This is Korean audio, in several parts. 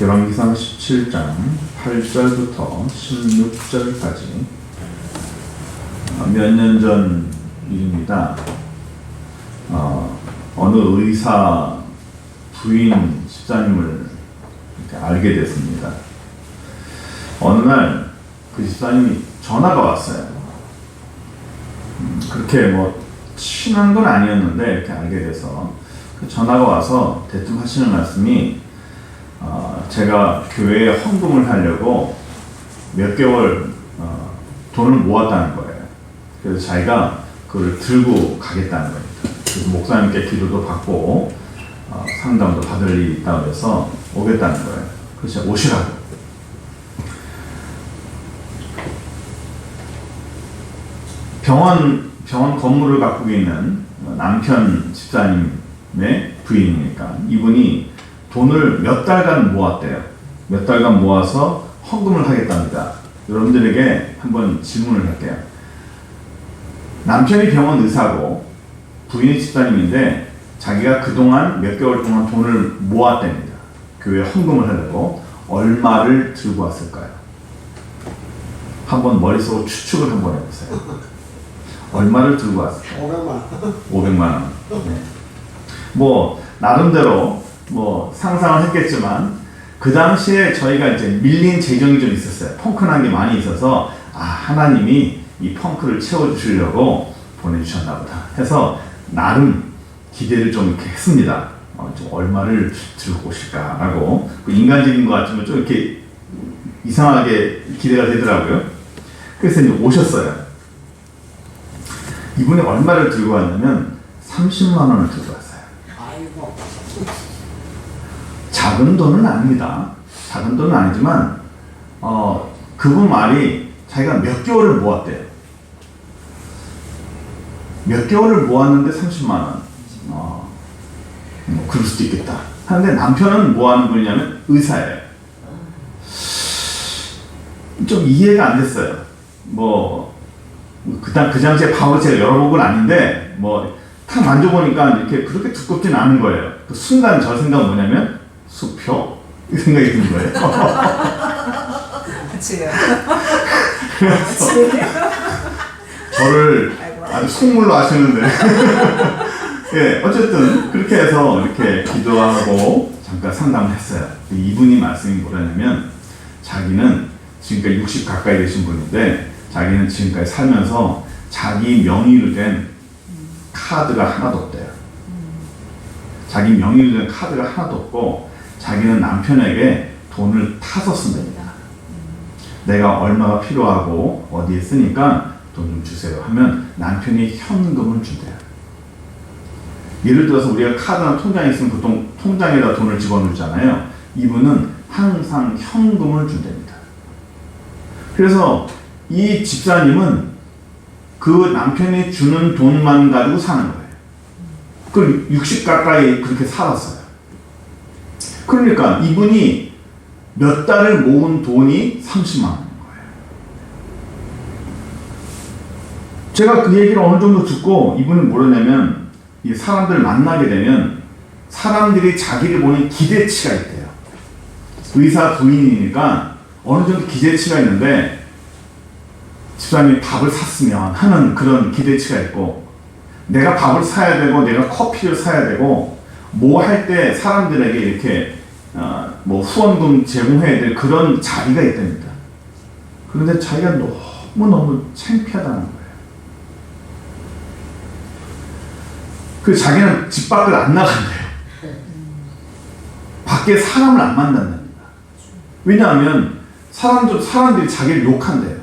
열왕기상 17장 8절부터 16절까지 몇 년 전 일입니다. 어느 의사 부인 집사님을 이렇게 알게 됐습니다. 어느 날 그 집사님이 전화가 왔어요. 그렇게 뭐 친한 건 아니었는데 이렇게 알게 돼서 전화가 와서 대뜸 하시는 말씀이 제가 교회에 헌금을 하려고 몇 개월 돈을 모았다는 거예요. 그래서 자기가 그걸 들고 가겠다는 겁니다. 그래서 목사님께 기도도 받고 상담도 받을 일이 있다고 해서 오겠다는 거예요. 그래서 오시라고. 병원 건물을 갖고 있는 남편 집사님의 부인이니까 이분이 돈을 몇 달간 모았대요. 몇 달간 모아서 헌금을 하겠답니다. 여러분들에게 한번 질문을 할게요. 남편이 병원 의사고 부인이 집사님인데 자기가 그동안 몇 개월 동안 돈을 모았답니다. 교회에 헌금을 하려고 얼마를 들고 왔을까요? 한번 머릿속으로 추측을 한번 해보세요. 얼마를 들고 왔을까요? 500만 원. 네. 뭐 나름대로 뭐 상상을 했겠지만 그 당시에 저희가 이제 밀린 재정이 좀 있었어요. 펑크난 게 많이 있어서 하나님이 이 펑크를 채워주시려고 보내주셨나 보다 해서 나름 기대를 좀 이렇게 했습니다. 좀 얼마를 들고 오실까라고. 인간적인 것 같지만 좀 이렇게 이상하게 기대가 되더라고요. 그래서 이제 오셨어요. 이분이 얼마를 들고 왔냐면 30만 원을 들고 왔어요. 아이고. 작은 돈은 아닙니다. 작은 돈은 아니지만 그분 말이 자기가 몇 개월을 모았대요. 몇 개월을 모았는데 30만 원. 뭐 그럴 수도 있겠다. 하는데 남편은 뭐 하는 분이냐면 의사예요. 좀 이해가 안 됐어요. 그 당시에 밥을 제가 열어본 건 아닌데 탁 만져보니까 이렇게 그렇게 두껍진 않은 거예요. 그 순간 저 생각은 뭐냐면 수표? 이 생각이 드는 거예요. 그치요. 그래서 저를 아주 속물로 아시는데 예, 어쨌든 그렇게 해서 이렇게 기도하고 잠깐 상담을 했어요. 이분이 말씀이 뭐냐면 자기는 지금까지 60 가까이 되신 분인데 자기는 지금까지 살면서 자기 명의로 된 카드가 하나도 없대요. 자기 명의로 된 카드가 하나도 없고 자기는 남편에게 돈을 타서 쓴답니다. 내가 얼마가 필요하고 어디에 쓰니까 돈 좀 주세요 하면 남편이 현금을 준대요. 예를 들어서 우리가 카드나 통장에 있으면 보통 통장에다 돈을 집어넣잖아요. 이분은 항상 현금을 준답니다. 그래서 이 집사님은 그 남편이 주는 돈만 가지고 사는 거예요. 그걸 60 가까이 그렇게 살았어요. 그러니까 이분이 몇 달을 모은 돈이 30만 원인 거예요. 제가 그 얘기를 어느 정도 듣고 이분은 뭐냐면 이 사람들 만나게 되면 사람들이 자기를 보는 기대치가 있대요. 의사 부인이니까 어느 정도 기대치가 있는데 집사님이 밥을 샀으면 하는 그런 기대치가 있고 내가 밥을 사야 되고 내가 커피를 사야 되고 뭐 할 때 사람들에게 이렇게 후원금 제공해야 될 그런 자리가 있답니다. 그런데 자기가 너무너무 창피하다는 거예요. 자기는 집 밖을 안 나간대요. 밖에 사람을 안 만난답니다. 왜냐하면 사람들이 자기를 욕한대요.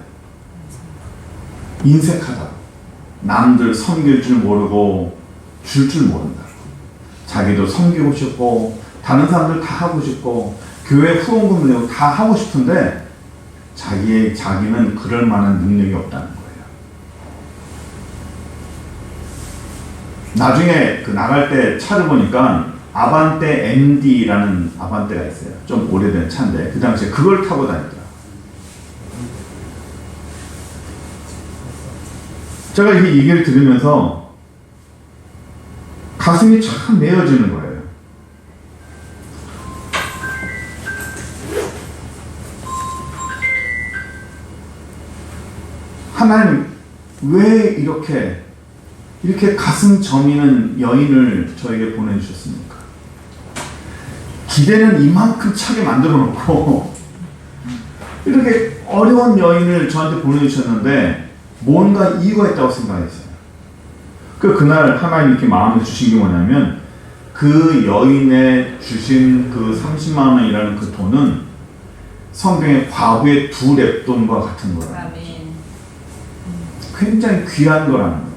인색하다고. 남들 섬길 줄 모르고 줄 줄 모른다고. 자기도 섬기고 싶고 다른 사람들 다 하고 싶고 교회 후원금 내고 다 하고 싶은데 자기는 그럴 만한 능력이 없다는 거예요. 나중에 나갈 때 차를 보니까 아반떼 MD라는 아반떼가 있어요. 좀 오래된 차인데 그 당시에 그걸 타고 다니더라고요. 제가 이 얘기를 들으면서 가슴이 참 메어지는 거예요. 하나님 왜 이렇게 가슴 저미는 여인을 저에게 보내주셨습니까? 기대는 이만큼 차게 만들어 놓고 이렇게 어려운 여인을 저한테 보내주셨는데 뭔가 이유가 있다고 생각했어요. 그날 하나님 이렇게 마음을 주신 게 뭐냐면 그 여인에 주신 그 30만 원이라는 그 돈은 성경의 과부의 2렙돈과 같은 거라는 거죠. 굉장히 귀한 거라는 거예요.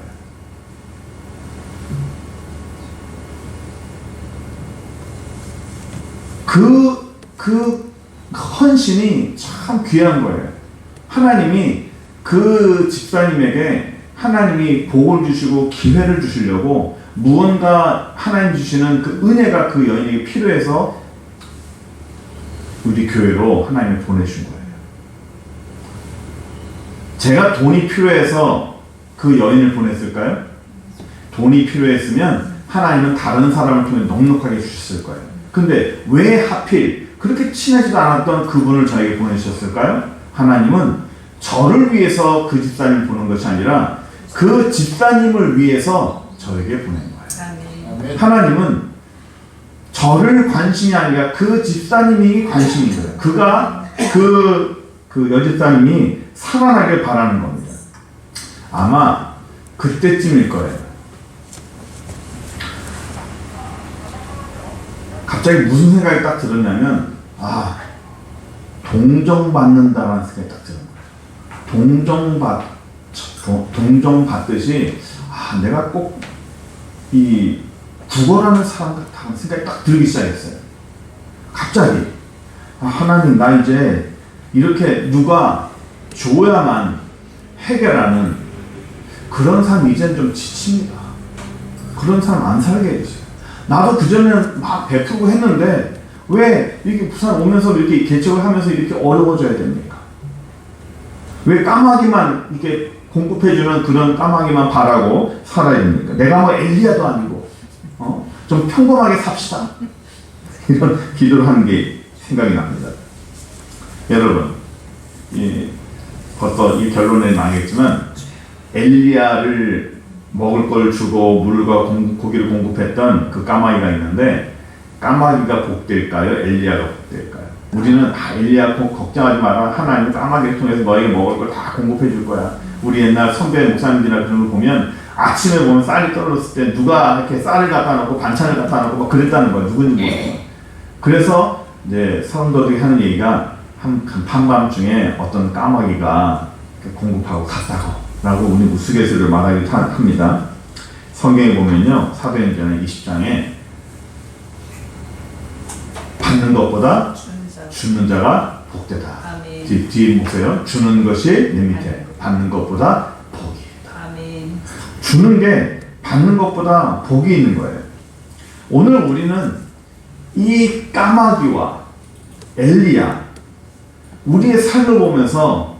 그 헌신이 참 귀한 거예요. 하나님이 그 집사님에게 하나님이 복을 주시고 기회를 주시려고 무언가 하나님 주시는 그 은혜가 그 여인에게 필요해서 우리 교회로 하나님을 보내신 거예요. 제가 돈이 필요해서 그 여인을 보냈을까요? 돈이 필요했으면 하나님은 다른 사람을 통해 넉넉하게 주셨을 거예요. 근데 왜 하필 그렇게 친하지도 않았던 그분을 저에게 보내주셨을까요? 하나님은 저를 위해서 그 집사님을 보는 것이 아니라 그 집사님을 위해서 저에게 보낸 거예요. 하나님은 저를 관심이 아니라 그 집사님이 관심인 거예요. 그가 그 여집사님이 살아나길 바라는 겁니다. 아마 그때쯤일 거예요. 갑자기 무슨 생각이 딱 들었냐면 동정받는다라는 생각이 딱 드는 거예요. 동정받듯이 내가 꼭 이 구걸하는 사람 같다는 생각이 딱 들기 시작했어요. 갑자기 하나님 나 이제 이렇게 누가 줘야만 해결하는 그런 삶 이제는 좀 지칩니다. 그런 사람 안 살게 해주세요. 나도 그전에는 막 베풀고 했는데 왜 이렇게 부산 오면서 이렇게 개척을 하면서 이렇게 어려워져야 됩니까? 왜 까마귀만 이렇게 공급해주는 그런 까마귀만 바라고 살아야 됩니까? 내가 뭐 엘리야도 아니고 좀 평범하게 삽시다. 이런 기도를 하는 게 생각이 납니다. 여러분 벌써 이 결론에 나겠지만 엘리야를 먹을 걸 주고 물과 고기를 공급했던 그 까마귀가 있는데 까마귀가 복될까요? 엘리야가 복될까요? 우리는 엘리야 걱정하지 마라. 하나님은 까마귀를 통해서 너에게 먹을 걸 다 공급해 줄 거야. 우리 옛날 선배 목사님들이나 그런 걸 보면 아침에 보면 쌀이 떨어졌을 때 누가 이렇게 쌀을 갖다 놓고 반찬을 갖다 놓고 막 그랬다는 거야. 누군지 모르겠어. 그래서 이제 성도들이 하는 얘기가 한밤중에 어떤 까마귀가 공급하고 갔다고 라고 우리 우스갯소리를 말하기도 합니다. 성경에 보면요 사도행전 20장에 받는 것보다 주는 자가 복되다. 뒤에 보세요. 주는 것이 내 밑에 받는 것보다 복이 있다. 주는 게 받는 것보다 복이 있는 거예요. 오늘 우리는 이 까마귀와 엘리야 우리의 삶을 보면서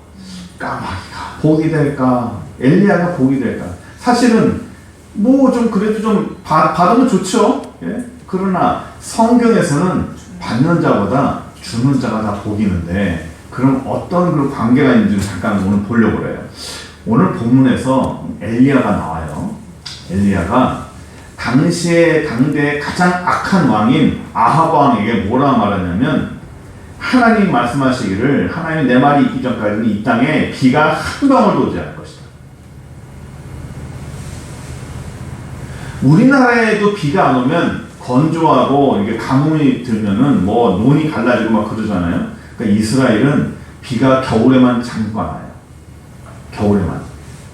까마귀가 복이 될까 엘리야가 복이 될까 사실은 뭐 좀 그래도 좀 받으면 좋죠. 예? 그러나 성경에서는 받는 자보다 주는 자가 다 복이 있는데 그럼 어떤 그 관계가 있는지 잠깐 오늘 보려고 그래요. 오늘 본문에서 엘리야가 나와요. 엘리야가 당시에 당대의 가장 악한 왕인 아합 왕에게 뭐라 말하냐면 하나님 말씀하시기를 하나님 내 말이 있기 전까지는 이 땅에 비가 한 방울도 오지 않을 것이다. 우리나라에도 비가 안 오면 건조하고 이게 가뭄이 들면은 뭐 논이 갈라지고 막 그러잖아요. 그러니까 이스라엘은 비가 겨울에만 잠깐 와요.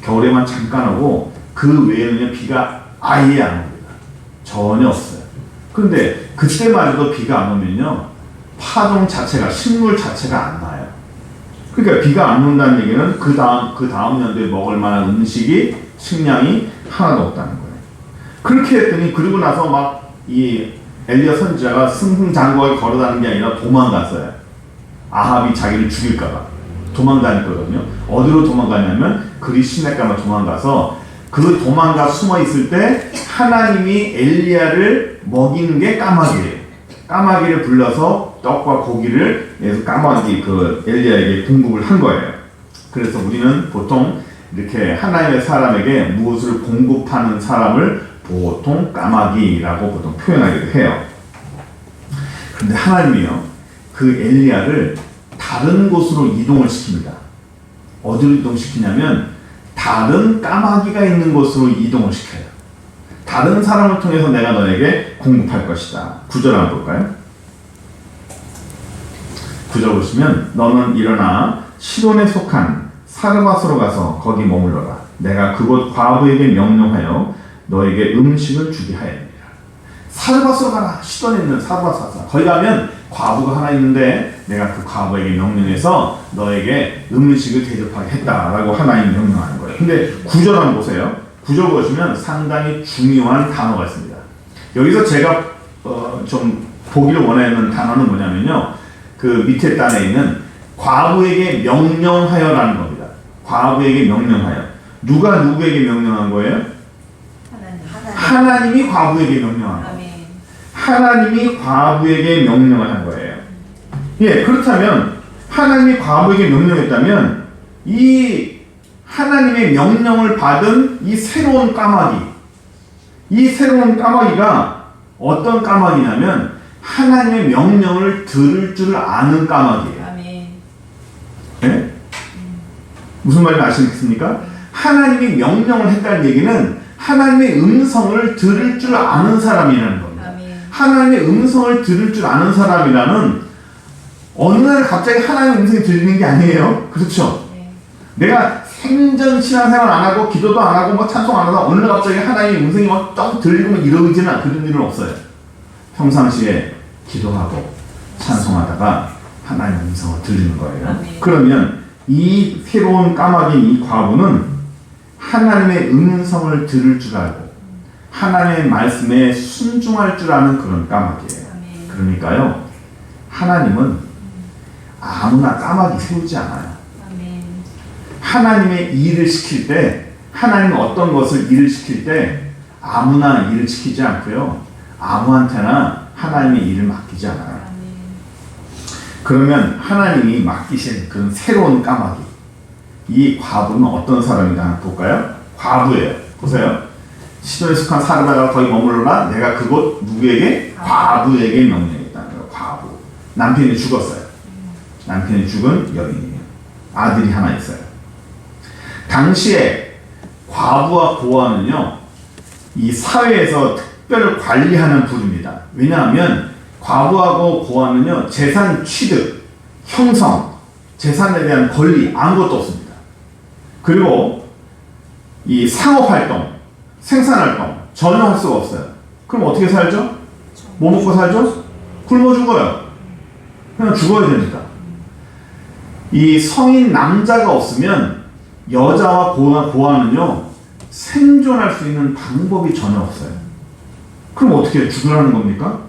겨울에만 잠깐 오고 그 외에는 비가 아예 안 옵니다. 전혀 없어요. 그런데 그때만 해도 비가 안 오면요 파종 자체가 식물 자체가 안 나요. 그러니까 비가 안 온다는 얘기는 그 다음 연도에 먹을 만한 음식이 식량이 하나도 없다는 거예요. 그렇게 했더니 그리고 나서 막 이 엘리야 선지자가 승승장구하게 걸어다니는 게 아니라 도망갔어요. 아합이 자기를 죽일까봐 도망다녔거든요. 어디로 도망가냐면 그리 시내가로 도망가서 그 도망가 숨어 있을 때 하나님이 엘리야를 먹이는 게 까마귀예요. 까마귀를 불러서 떡과 고기를 까마귀 그 엘리야에게 공급을 한 거예요. 그래서 우리는 보통 이렇게 하나님의 사람에게 무엇을 공급하는 사람을 보통 까마귀라고 보통 표현하기도 해요. 그런데 하나님이요, 그 엘리야를 다른 곳으로 이동을 시킵니다. 어디로 이동시키냐면 다른 까마귀가 있는 곳으로 이동을 시켜요. 다른 사람을 통해서 내가 너에게 공급할 것이다. 9절 한번 볼까요? 9절 보시면 너는 일어나 시돈에 속한 사르밧으로 가서 거기 머물러라. 내가 그곳 과부에게 명령하여 너에게 음식을 주게 하였느니라. 사르밧으로 가라. 시돈에 있는 사르밧 가서 거기 가면 과부가 하나 있는데 내가 그 과부에게 명령해서 너에게 음식을 대접하게 했다라고 하나님 명령하는 거예요. 근데 9절 한번 보세요. 9절 보시면 상당히 중요한 단어가 있습니다. 여기서 제가 좀 보기를 원하는 단어는 뭐냐면요, 그 밑에 단에 있는 과부에게 명령하여라는 겁니다. 과부에게 명령하여. 누가 누구에게 명령한 거예요? 하나님이 과부에게 명령한 거예요. 하나님이 과부에게 명령을 한 거예요. 예, 그렇다면 하나님이 과부에게 명령했다면 이 하나님의 명령을 받은 이 새로운 까마귀, 이 새로운 까마귀가 어떤 까마귀냐면 하나님의 명령을 들을 줄 아는 까마귀예요. 네? 무슨 말인지 아시겠습니까? 하나님이 명령을 했다는 얘기는 하나님의 음성을 들을 줄 아는 사람이라는 겁니다. 하나님의 음성을 들을 줄 아는 사람이라는, 어느 날 갑자기 하나님의 음성이 들리는 게 아니에요. 그렇죠? 내가 생전 신앙생활 안 하고 기도도 안 하고 뭐 찬송 안 하다 어느 날 갑자기 하나님의 음성이 막 쫙 들리고 이러지는 그런 일은 없어요. 평상시에 기도하고 찬송하다가 하나님의 음성을 들리는 거예요. 그러면 이 새로운 까마귀 이 과부는 하나님의 음성을 들을 줄 알고 하나님의 말씀에 순종할 줄 아는 그런 까마귀예요. 그러니까요, 하나님은 아무나 까마귀 세우지 않아요. 하나님의 일을 시킬 때, 하나님은 어떤 것을 일을 시킬 때 아무나 일을 시키지 않고요, 아무한테나 하나님의 일을 맡기지 않아요. 그러면 하나님이 맡기신 그런 새로운 까마귀, 이 과부는 어떤 사람인가 한번 볼까요? 과부예요. 보세요. 시돈에 속한 사르밧가 거기 머물러라. 내가 그곳 누구에게? 과부에게 명령했다는 거예요. 과부. 남편이 죽었어요. 남편이 죽은 여인이에요. 아들이 하나 있어요. 당시에 과부와 고아는요, 이 사회에서 특별 관리하는 부류입니다. 왜냐하면 과부하고 고아는요, 재산 취득, 형성, 재산에 대한 권리 아무것도 없습니다. 그리고 이 상업활동, 생산활동 전혀 할 수가 없어요. 그럼 어떻게 살죠? 뭐 먹고 살죠? 굶어 죽어요. 그냥 죽어야 됩니다. 이 성인 남자가 없으면 여자와 고아는요, 생존할 수 있는 방법이 전혀 없어요. 그럼 어떻게 죽으라는 겁니까?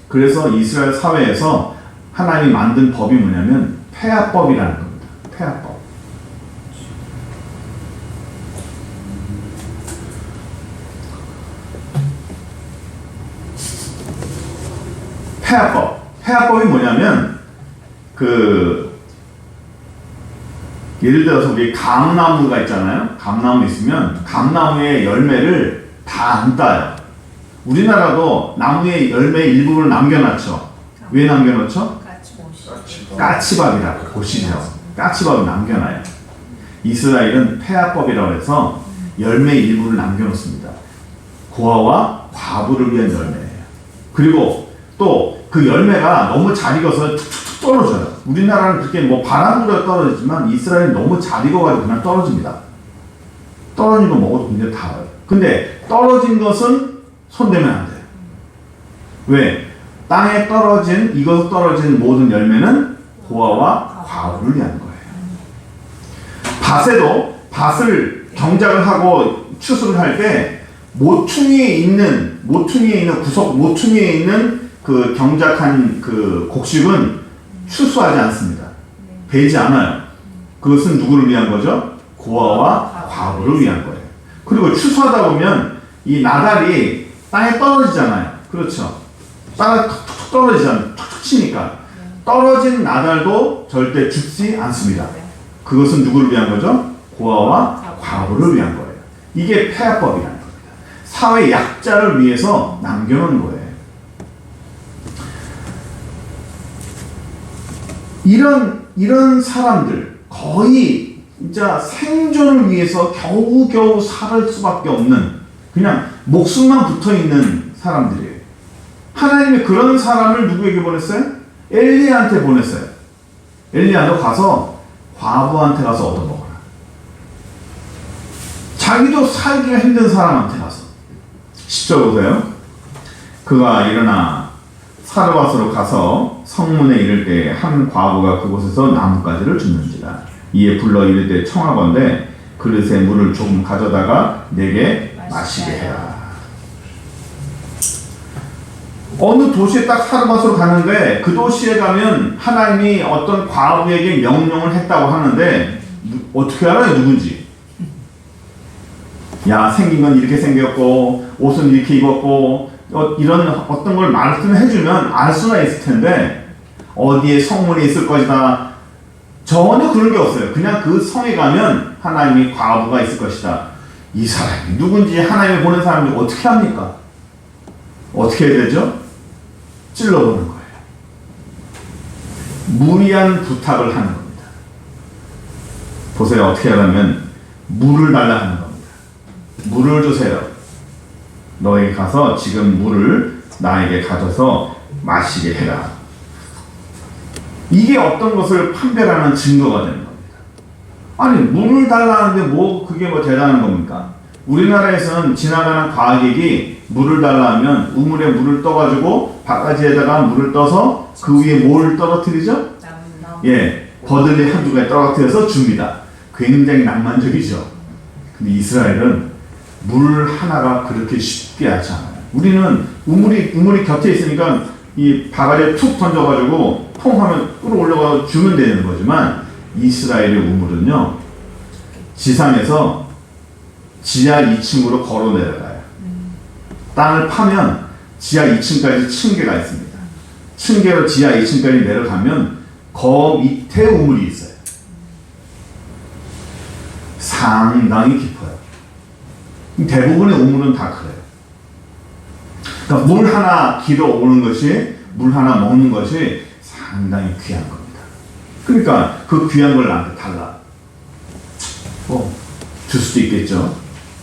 그래서 이스라엘 사회에서 하나님이 만든 법이 뭐냐면 폐하법이라는 겁니다. 폐하법. 폐하법이 뭐냐면, 예를 들어서 우리 감나무가 있잖아요. 감나무 있으면 감나무의 열매를 다 안 따요. 우리나라도 나무의 열매 일부분을 남겨놨죠. 왜 남겨놓죠? 까치밥이라고 보시죠. 까치밥을 남겨놔요. 이스라엘은 폐하법이라고 해서 열매 일부를 남겨놓습니다. 고아와 과부를 위한 열매예요. 그리고 또 그 열매가 너무 잘 익어서 툭툭툭 떨어져요. 우리나라는 그렇게 뭐 바람 불어 떨어지지만 이스라엘은 너무 잘 익어가지고 그냥 떨어집니다. 떨어진 거 먹어도 굉장히 달아요. 근데 떨어진 것은 손대면 안 돼요. 왜? 땅에 익어서 떨어진 모든 열매는 고아와 과부를 위한 거예요. 밭에도 밭을 경작을 하고 추수를 할 때 모퉁이에 있는 그 경작한 그 곡식은 추수하지 않습니다. 베지 않아요. 그것은 누구를 위한 거죠? 고아와 과부를 위한 거예요. 그리고 추수하다 보면 이 나달이 땅에 떨어지잖아요. 그렇죠? 땅에 툭툭 떨어지잖아요. 툭툭 치니까. 떨어진 나달도 절대 죽지 않습니다. 그것은 누구를 위한 거죠? 고아와 과부를 위한 거예요. 이게 폐하법이라는 겁니다. 사회 약자를 위해서 남겨놓은 거예요. 이런 사람들, 거의 진짜 생존을 위해서 겨우겨우 살 수밖에 없는, 그냥 목숨만 붙어 있는 사람들이에요. 하나님이 그런 사람을 누구에게 보냈어요? 엘리야한테 보냈어요. 엘리야, 너 가서 과부한테 가서 얻어먹어라. 자기도 살기가 힘든 사람한테 가서. 10절 보세요. 그가 일어나 사르밧으로 가서 성문에 이를 때 한 과부가 그곳에서 나뭇가지를 줍는지라. 이에 불러 이르되 청하건대 그릇에 물을 조금 가져다가 내게 마시게 해라. 어느 도시에 딱 사르밧으로 가는데, 그 도시에 가면 하나님이 어떤 과부에게 명령을 했다고 하는데 어떻게 알아요? 누군지. 야, 생긴 건 이렇게 생겼고 옷은 이렇게 입었고 이런 어떤 걸 말씀해주면 알 수가 있을 텐데, 어디에 성문에 있을 것이다, 전혀 그런 게 없어요. 그냥 그 성에 가면 하나님이 과부가 있을 것이다. 이 사람이 누군지, 하나님이 보낸 사람이 어떻게 합니까? 어떻게 해야 되죠? 찔러보는 거예요. 무리한 부탁을 하는 겁니다. 보세요. 어떻게 하냐면 물을 달라 하는 겁니다. 물을 주세요. 너에게 가서 지금 물을 나에게 가져서 마시게 해라. 이게 어떤 것을 판별하는 증거가 되는 겁니다. 아니, 물을 달라는데 그게 대단한 겁니까? 우리나라에서는 지나가는 과객이 물을 달라 하면 우물에 물을 떠가지고 바가지에다가 물을 떠서 그 위에 뭘 떨어뜨리죠? 예, 버들리 한두 가지 떨어뜨려서 줍니다. 굉장히 낭만적이죠. 근데 이스라엘은 물 하나가 그렇게 쉽게 하지 않아요. 우리는 우물이 곁에 있으니까 이 바가지에 툭 던져가지고 통 하면 끌어올려가 주면 되는 거지만, 이스라엘의 우물은요, 지상에서 지하 2층으로 걸어 내려가요. 땅을 파면 지하 2층까지 층계가 있습니다. 층계로 지하 2층까지 내려가면 그 밑에 우물이 있어요. 상당히 깊어요. 대부분의 우물은 다 그래요. 그러니까 물 하나 길어 오는 것이, 물 하나 먹는 것이 상당히 귀한 겁니다. 그러니까 그 귀한 걸 나한테 달라. 줄 수도 있겠죠.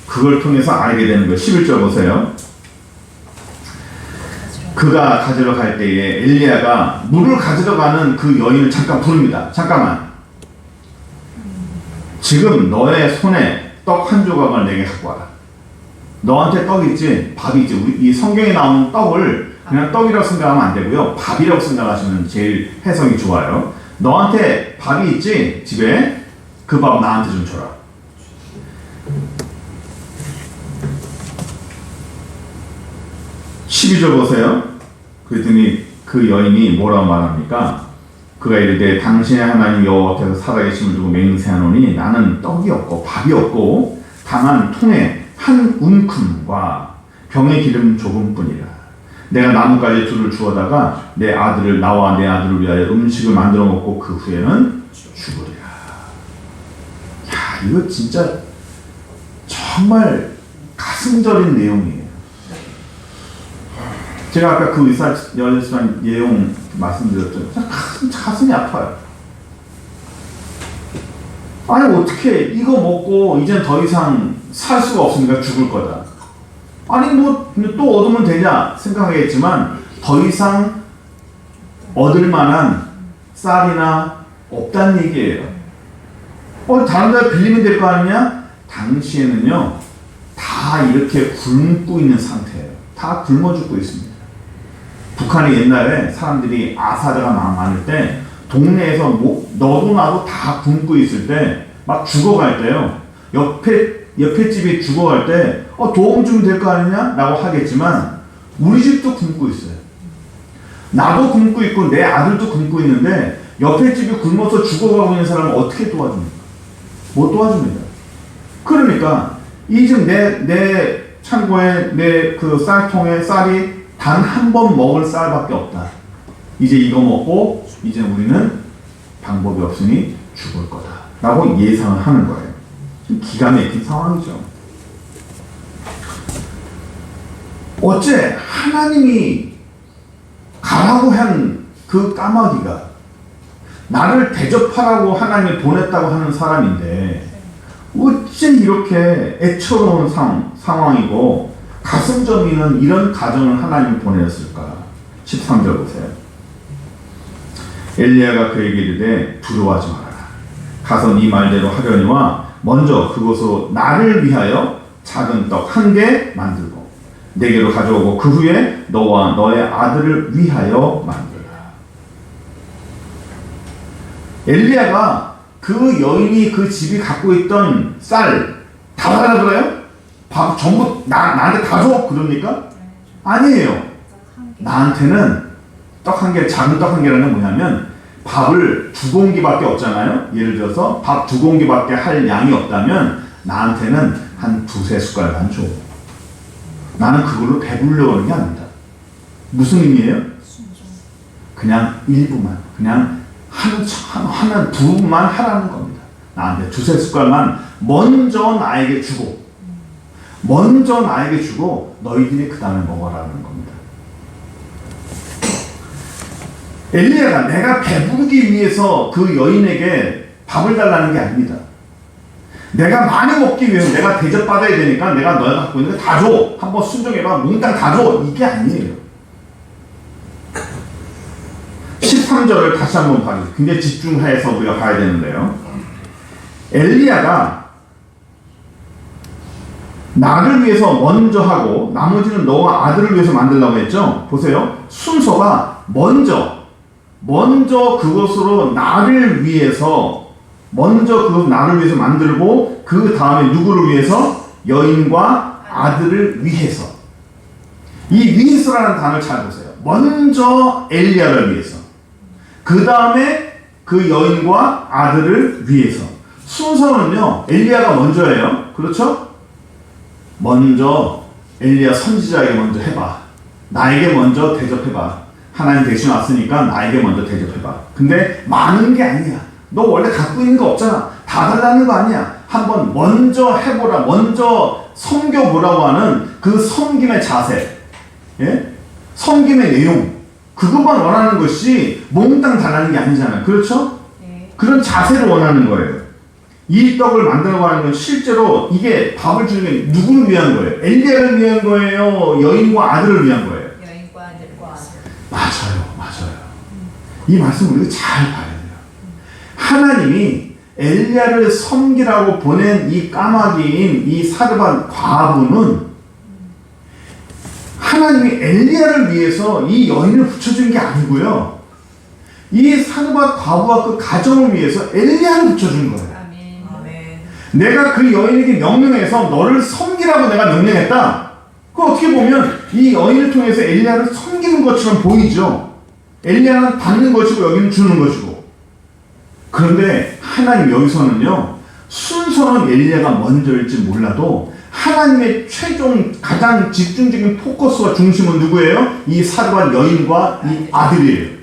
그걸 통해서 알게 되는 거예요. 11절 보세요. 그가 가지러 갈 때에 엘리야가 물을 가지러 가는 그 여인을 잠깐 부릅니다. 잠깐만. 지금 너의 손에 떡 한 조각을 내게 갖고 와라. 너한테 떡 있지, 밥 있지. 우리 이 성경에 나오는 떡을 그냥 떡이라고 생각하면 안 되고요. 밥이라고 생각하시면 제일 해석이 좋아요. 너한테 밥이 있지, 집에. 그 밥 나한테 좀 줘라. (12절) 보세요. 그랬더니 그 여인이 뭐라고 말합니까? 그가 이르되 당신의 하나님 여호와께서 살아계심을 두고 맹세하노니 나는 떡이 없고 밥이 없고 다만 통에 한 움큼과 병의 기름 조금뿐이라. 내가 나뭇가지 둘을 주워다가 나와 내 아들을 위하여 음식을 만들어 먹고 그 후에는 죽으리라. 야, 이거 진짜 정말 가슴 저린 내용이에요. 제가 아까 그 의사여자지만 내용 말씀드렸죠. 가슴이 아파요. 아니, 어떻게 이거 먹고 이젠 더 이상 살 수가 없으니까 죽을 거다. 아니, 또 얻으면 되냐 생각하겠지만 더 이상 얻을 만한 쌀이나 없다는 얘기예요. 다른 데 빌리면 될 거 아니냐? 당시에는요, 다 이렇게 굶고 있는 상태예요. 다 굶어 죽고 있습니다. 북한이 옛날에 사람들이 아사자가 많을 때 동네에서 너도 나도 다 굶고 있을 때 막 죽어갈 때요, 옆에 집이 죽어갈 때 도움 주면 될 거 아니냐? 라고 하겠지만 우리 집도 굶고 있어요. 나도 굶고 있고 내 아들도 굶고 있는데 옆에 집이 굶어서 죽어가고 있는 사람을 어떻게 도와줍니까? 못 도와줍니다. 그러니까 지금 내 창고에 내 그 쌀통에 쌀이 단 한 번 먹을 쌀밖에 없다. 이제 이거 먹고 이제 우리는 방법이 없으니 죽을 거다 라고 예상을 하는 거예요. 좀 기가 막힌 상황이죠. 어째 하나님이 가라고 한 그 까마귀가 나를 대접하라고 하나님이 보냈다고 하는 사람인데 어째 이렇게 애처로운 상황이고 가슴 저미는 이런 가정을 하나님이 보내었을까? 13절 보세요. 엘리야가 그에게 이르되 두려워하지 말아라. 가서 네 말대로 하려니와 먼저 그곳으로 나를 위하여 작은 떡 1개 만들고 내게로 가져오고 그 후에 너와 너의 아들을 위하여 만들라. 엘리야가 그 여인이 그 집이 갖고 있던 쌀 다 달라들어요? 밥 전부 나한테 다 줘? 그럽니까? 아니에요. 나한테는 떡 1개, 작은 떡 1개라는 건 뭐냐면 밥을 2공기밖에 없잖아요. 예를 들어서 밥 2공기밖에 할 양이 없다면 나한테는 한 2-3숟갈만 줘. 나는 그걸로 배부르려고 하는 게 아닙니다. 무슨 의미예요? 그냥 일부만, 그냥 하나, 두만 하라는 겁니다. 나한테 2-3숟갈만 먼저 나에게 주고, 너희들이 그 다음에 먹어라는 겁니다. 엘리야가 내가 배부르기 위해서 그 여인에게 밥을 달라는 게 아닙니다. 내가 많이 먹기 위해서 내가 대접받아야 되니까 내가 너가 갖고 있는 거 다 줘. 한번 순종해봐. 몽땅 다 줘. 이게 아니에요. 13절을 다시 한번 봐주세요. 굉장히 집중해서 우리가 봐야 되는데요. 엘리야가 나를 위해서 먼저 하고 나머지는 너와 아들을 위해서 만들라고 했죠. 보세요. 순서가 먼저 그것으로 나를 위해서 만들고 그 다음에 누구를 위해서? 여인과 아들을 위해서. 이 위해서라는 단어를 잘 보세요. 먼저 엘리야를 위해서, 그 다음에 그 여인과 아들을 위해서. 순서는요, 엘리야가 먼저예요. 그렇죠? 먼저 엘리야 선지자에게 먼저 해봐. 나에게 먼저 대접해봐. 하나님 대신 왔으니까 나에게 먼저 대접해봐. 근데 많은 게 아니야. 너 원래 갖고 있는 거 없잖아. 다 달라는 거 아니야. 한번 먼저 해보라. 먼저 섬겨보라고 하는 그 섬김의 자세, 섬김의 내용, 그것만 원하는 것이 몽땅 달라는 게 아니잖아요. 그렇죠? 네. 그런 자세를 원하는 거예요. 이 떡을 만들려고 하는 건 실제로 이게 밥을 주는 게 누구를 위한 거예요? 엘리야를 위한 거예요? 여인과 아들을 위한 거예요? 여인과 아들과 아들. 맞아요. 이 말씀 우리가 잘 봐야 돼요. 하나님이 엘리야를 섬기라고 보낸 이 까마귀인 이 사르밧 과부는 하나님이 엘리야를 위해서 이 여인을 붙여준 게 아니고요. 이 사르밧 과부와 그 가정을 위해서 엘리야를 붙여준 거예요. 아멘. 내가 그 여인에게 명령해서 너를 섬기라고 내가 명령했다. 그 어떻게 보면 이 여인을 통해서 엘리야를 섬기는 것처럼 보이죠. 엘리야는 받는 것이고 여기는 주는 것이고. 그런데 하나님 여기서는요, 순서는 엘리야가 먼저일지 몰라도 하나님의 최종 가장 집중적인 포커스와 중심은 누구예요? 이 사르밧 여인과 이 아들이에요.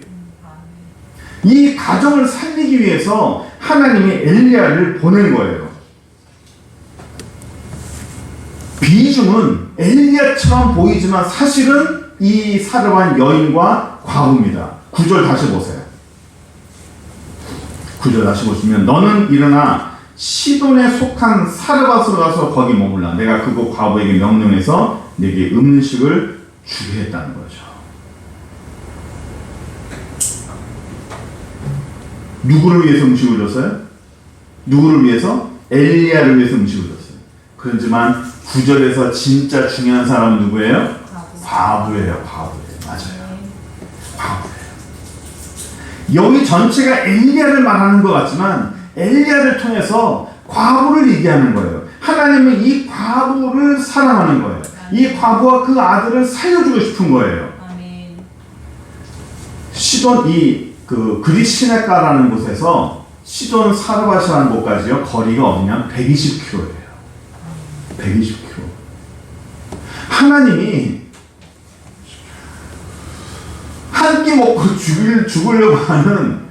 이 가정을 살리기 위해서 하나님이 엘리야를 보낸 거예요. 비중은 엘리야처럼 보이지만 사실은 이 사르밧 여인과 과부입니다. 9절 다시 보세요. 9절 다시 보시면 너는 일어나 시돈에 속한 사르밧으로 가서 거기 머물라. 내가 그곳 과부에게 명령해서 내게 음식을 주게 했다는 거죠. 누구를 위해서 음식을 줬어요? 누구를 위해서? 엘리야를 위해서 음식을 줬어요. 그렇지만 9절에서 진짜 중요한 사람은 누구예요? 과부예요. 맞아요. 과부예요. 여기 전체가 엘리야를 말하는 것 같지만 엘리야를 통해서 과부를 얘기하는 거예요. 하나님은 이 과부를 사랑하는 거예요. 이 과부와 그 아들을 살려주고 싶은 거예요. 시돈 그릿 시내가라는 곳에서 시돈 사르밧이라는 곳까지요, 거리가 어디냐? 120km예요. 120km. 하나님이 한 끼 먹고 죽으려고 하는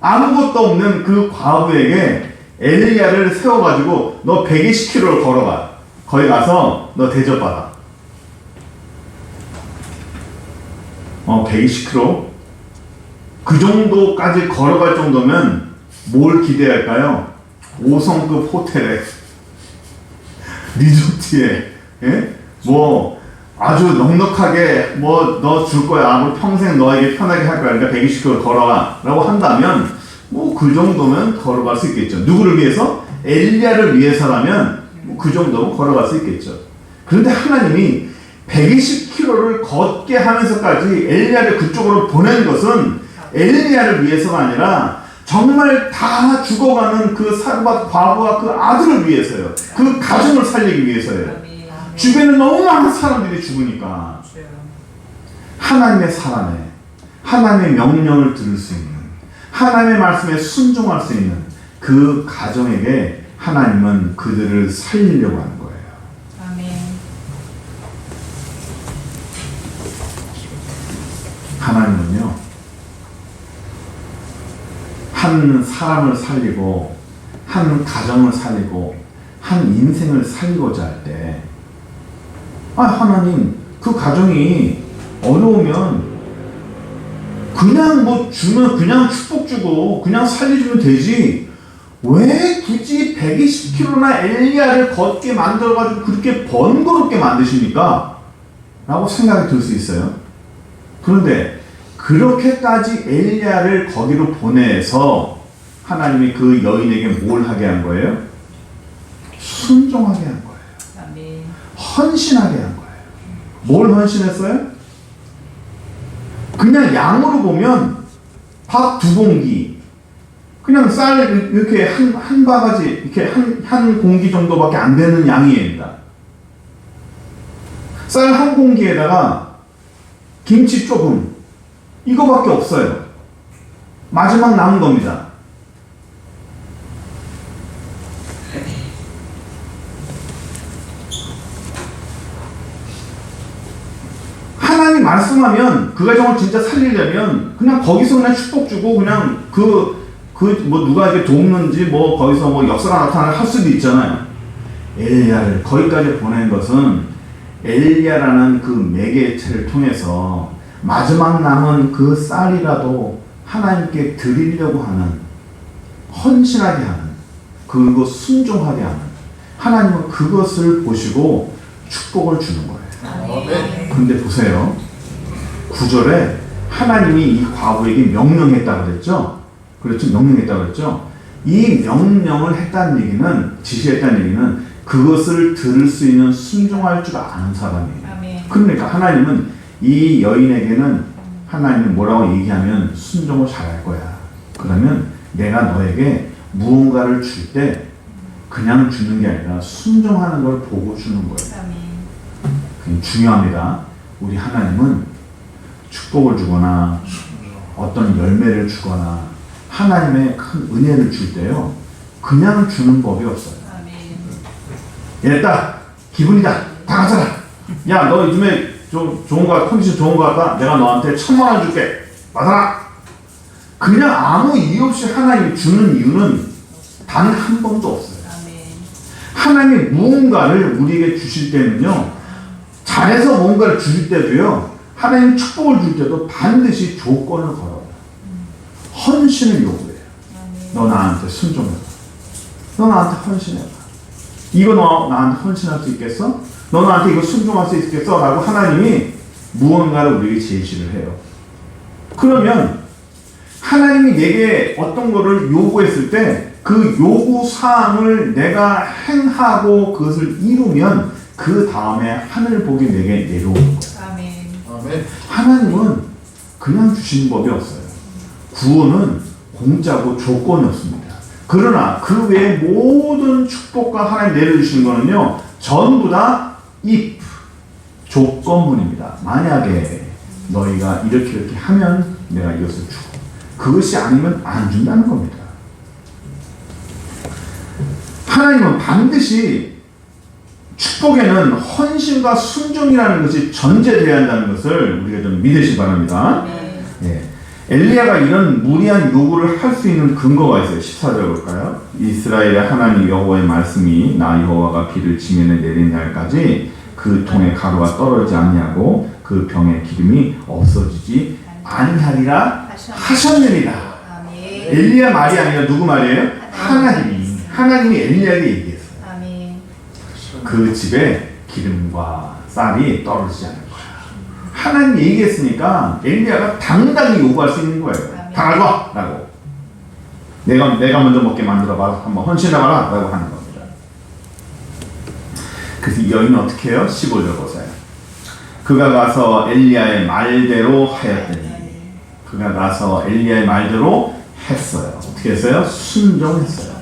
아무것도 없는 그 과부에게 엘리야를 세워가지고 너 120km를 걸어가. 거기 가서 너 대접받아. 120km? 그 정도까지 걸어갈 정도면 뭘 기대할까요? 5성급 호텔에 리조트에 뭐 아주 넉넉하게 뭐 너 줄 거야. 뭐 평생 너에게 편하게 할 거야. 그러니까 120km 걸어라 라고 한다면 뭐 그 정도면 걸어갈 수 있겠죠. 누구를 위해서? 엘리야를 위해서라면 뭐 그 정도면 걸어갈 수 있겠죠. 그런데 하나님이 120km를 걷게 하면서까지 엘리야를 그쪽으로 보낸 것은 엘리야를 위해서가 아니라 정말 다 죽어가는 그 사르밧 과부와 그 아들을 위해서요. 그 가정을 살리기 위해서요. 주변에 너무 많은 사람들이 죽으니까 하나님의 사람에 하나님의 명령을 들을 수 있는 하나님의 말씀에 순종할 수 있는 그 가정에게 하나님은 그들을 살리려고 하는 거예요. 아멘. 하나님은요, 한 사람을 살리고 한 가정을 살리고 한 인생을 살리고자 할 때 하나님 그 가정이 어려우면 그냥 뭐 주면 그냥 축복 주고 그냥 살려주면 되지 왜 굳이 120km나 엘리야를 걷게 만들어가지고 그렇게 번거롭게 만드십니까? 라고 생각이 들 수 있어요. 그런데 그렇게까지 엘리야를 거기로 보내서 하나님이 그 여인에게 뭘 하게 한 거예요? 순종하게 한 거예요. 아멘. 헌신하게 한 거예요. 뭘 헌신했어요? 그냥 양으로 보면 밥 2공기, 그냥 쌀 이렇게 한 바가지, 이렇게 한 공기 정도밖에 안 되는 양입니다. 쌀 1공기에다가 김치 조금, 이거밖에 없어요. 마지막 남은 겁니다. 하나님 말씀하면 그 가정을 진짜 살리려면 그냥 거기서 그냥 축복 주고 그냥 뭐 누가 이렇게 돕는지 뭐 거기서 뭐 역사가 나타나게 할 수도 있잖아요. 엘리야를 거기까지 보낸 것은 엘리야라는 그 매개체를 통해서 마지막 남은 그 쌀이라도 하나님께 드리려고 하는, 헌신하게 하는, 그리고 순종하게 하는, 하나님은 그것을 보시고 축복을 주는 거예요. 아멘. 근데 보세요. 9절에 하나님이 이 과부에게 명령했다고 그랬죠? 그렇죠? 명령했다고 그랬죠? 이 명령을 했다는 얘기는, 지시했다는 얘기는 그것을 들을 수 있는 순종할 줄 아는 사람이에요. 아멘. 그러니까 하나님은 이 여인에게는 하나님이 뭐라고 얘기하면 순종을 잘할 거야. 그러면 내가 너에게 무언가를 줄 때 그냥 주는 게 아니라 순종하는 걸 보고 주는 거예요. 아멘. 그게 중요합니다. 우리 하나님은 축복을 주거나 어떤 열매를 주거나 하나님의 큰 은혜를 줄 때요, 그냥 주는 법이 없어요. 아멘. 얘다 기분이다, 다 가져라. 야, 너 요즘에 좀 좋은 거, 컨디션 좋은 거 같다. 내가 너한테 1000만 원 줄게. 받아라. 그냥 아무 이유 없이 하나님이 주는 이유는 단 한 번도 없어요. 아멘. 하나님이 무언가를 우리에게 주실 때는요, 잘해서 뭔가를 주실 때도요, 하나님 축복을 줄 때도 반드시 조건을 걸어요. 헌신을 요구해요. 너 나한테 순종해봐. 너 나한테 헌신해봐. 이거 너 나한테 헌신할 수 있겠어? 너 나한테 이거 순종할 수 있겠어? 라고 하나님이 무언가를 우리에게 제시를 해요. 그러면 하나님이 내게 어떤 거를 요구했을 때 그 요구 사항을 내가 행하고 그것을 이루면 그 다음에 하늘 복이 내게 내려오는 거예요. 아멘. 아멘. 하나님은 그냥 주시는 법이 없어요. 구원은 공짜고 조건이 없습니다. 그러나 그 외에 모든 축복과 하나님 내려주시는 거는요, 전부 다 if, 조건문입니다. 만약에 너희가 이렇게 하면 내가 이것을 주고, 그것이 아니면 안 준다는 겁니다. 하나님은 반드시 축복에는 헌신과 순종이라는 것이 전제되어야 한다는 것을 우리가 좀 믿으시기 바랍니다. 아멘. 예. 엘리야가 이런 무리한 요구를 할 수 있는 근거가 있어요. 14절 볼까요? 이스라엘의 하나님 여호와의 말씀이 나 여호와가 비를 지면에 내린 날까지 그 통에 가루가 떨어지지 아니하고 그 병에 기름이 없어지지 아니하리라 하셨느니라. 아멘. 엘리야 말이 아니라 누구 말이에요? 하나님이 엘리야에게 얘기했어요. 아멘. 그 집에 기름과 쌀이 떨어지지 않을 거야. 하나님 얘기했으니까 엘리야가 당당히 요구할 수 있는 거예요. 다 가져와! 라고. 내가 먼저 먹게 만들어봐. 한번 헌신해봐라. 라고 하는 겁니다. 그래서 이 여인은 어떻게 해요? 15절 보세요. 그가 가서 엘리야의 말대로 하였더니 그가 가서 엘리야의 말대로 했어요. 어떻게 했어요? 순종했어요.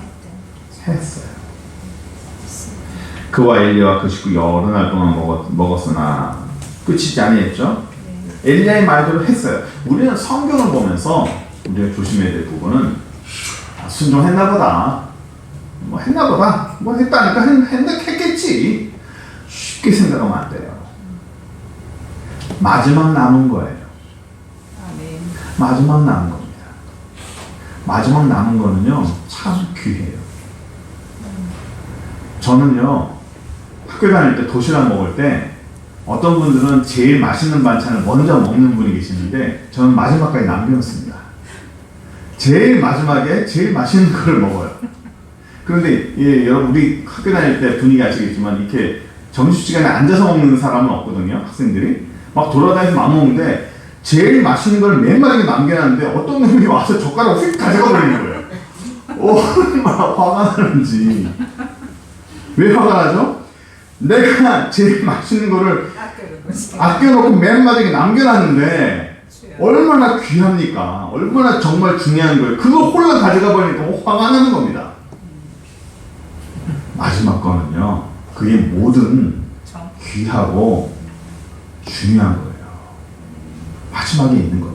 그와 엘리야와 그 식구 여러 날 동안 먹었으나 끝이지 아니했죠? 엘리야의 말대로 했어요. 우리는 성경을 보면서 우리가 조심해야 될 부분은 순종했나 보다. 뭐 했나 보다. 뭐 했다니까 했겠지. 쉽게 생각하면 안 돼요. 마지막 남은 거예요. 아멘. 마지막 남은 겁니다. 마지막 남은 거는요, 참 귀해요. 저는요, 학교 다닐 때 도시락 먹을 때 어떤 분들은 제일 맛있는 반찬을 먼저 먹는 분이 계시는데 저는 마지막까지 남겨놓습니다. 제일 마지막에 제일 맛있는 걸 먹어요. 그런데 예, 여러분 우리 학교 다닐 때 분위기 아시겠지만 이렇게 점심시간에 앉아서 먹는 사람은 없거든요. 학생들이 막 돌아다니면서 막 먹는데 제일 맛있는 걸 맨 마지막에 남겨놨는데 어떤 놈이 와서 젓가락 휙 가져가 버리는 거예요. 얼마나 화가 나는지. 왜 화가 나죠? 내가 제일 맛있는 거를 아껴놓고 맨 마지막에 남겨놨는데 얼마나 귀합니까? 얼마나 정말 중요한 거예요. 그거 홀라 가져가 버리니까 화가 나는 겁니다. 마지막 거는요, 그게 모든 귀하고 중요한 거예요. 마지막에 있는 거는